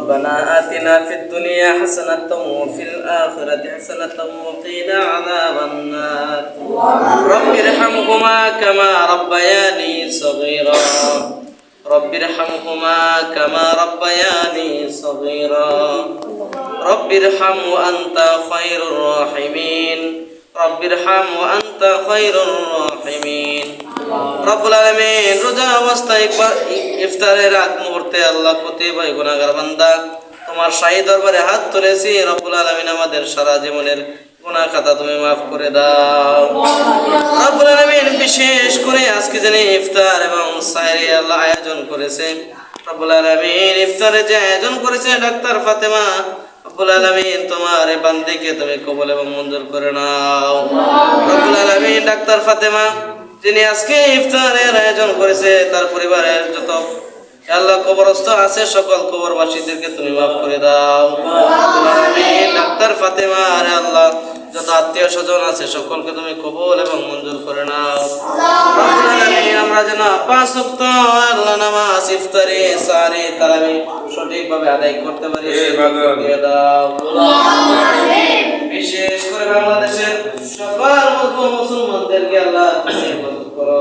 ربنا آتنا في الدنيا حسنة وفي الآخرة حسنة وقنا عذاب النار رب ارحمهما كما ربياني صغيرا رب ارحمهما كما ربياني صغيرا رب ارحم وأنت خير الراحمين رب ارحم وأنت خير الراحمين রব্বুল আলামিন রোজা অবস্থায় ইফতারের আগ মুহূর্তে আল্লাহ প্রতিভাই গুনাহগার বান্দা তোমার শাহী দরবারে হাত তুলেছি। রব্বুল আলামিন আমাদের সারা জীবনের গুনাহ খাতা তুমি মাফ করে দাও রব্বুল আলামিন। বিশেষ করে আজকে যিনি ইফতার এবং সাহরি আল্লাহ আয়োজন করেছে, রব্বুল আলামিন ইফতারে যে আয়োজন করেছে ডাক্তার ফাতেমা, রব্বুল আলামিন তোমার এই বান্দিকে তুমি কবুল এবং মঞ্জুর করে নাও রব্বুল আলামিন। ডাক্তার ফাতেমা যিনি আজকে ইফতারের আয়োজন করেছে, তার পরিবারের যত আল্লাহ কবরস্থ আছে সকল কবরবাসীদেরকে তুমি মাফ করে দাও আমিন। ডাক্তার ফাতেমা আরে আল্লাহ যত আত্মীয় স্বজন আছে সকলকে তুমি কবুল এবং মঞ্জুর করে নাও আমিন। আমরা যেন 5 ওয়াক্ত আল্লাহ নামাজ ইফতারি সাহরি তারাবি সঠিকভাবে আদায় করতে পারি দিয়ে দাও আমিন। বিশেষ করে বাংলাদেশের সকল মুসলমানদেরকে আল্লাহ তুমি হেফাজত করো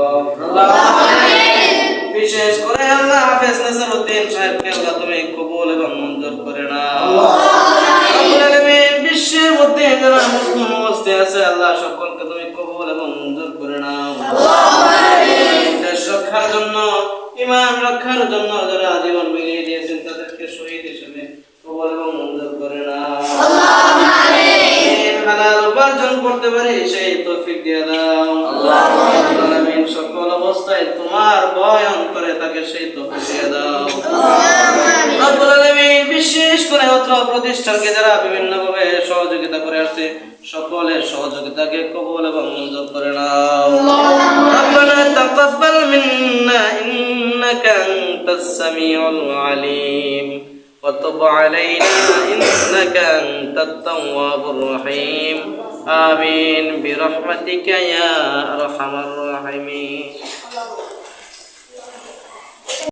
আমিন। বিশেষ করে আল্লাহ হাফেজ নাসিরউদ্দিন সাহেবকে আল্লাহ তুমি কবুল এবং মঞ্জুর করে নাও রব্বুল আলামিন। বিশ্বের মধ্যে যারা মুসলিম অবস্থায় আছে আল্লাহ সকলকে তুমি কবুল এবং মঞ্জুর করে নাও আমিন। দেশ রক্ষার জন্য ঈমান রক্ষার জন্য যারা জীবন বিলিয়ে দিয়েছেন তাদেরকে শহীদ হিসেবে কবুল এবং মঞ্জুর করে নাও আমিন। হালাল উপার্জন করতে পারি সেই তৌফিক দিয়ে দাও আল্লাহ আমিন। সকল অবস্থায় তোমার ভয় অন্তরে তাকে সেই তৌফিক দিয়ে দাও রব্বুল আলামিন। বিশেষ করে অত্র প্রতিষ্ঠানকে যারা বিভিন্নভাবে সহযোগিতা করে আসছে সকলের সহযোগিতাকে কবুল এবং মঞ্জুর করে নাও রব্বানা তাকাব্বাল মিন্না ইন্নাকা আনতাস সামিউল আলিম ওয়া তুব আলাইনা ইন্নাকা আনতাত তাওয়াবুর রহিম আমিন বিরহমাতিকা ইয়া আরহামার রাহিমিন।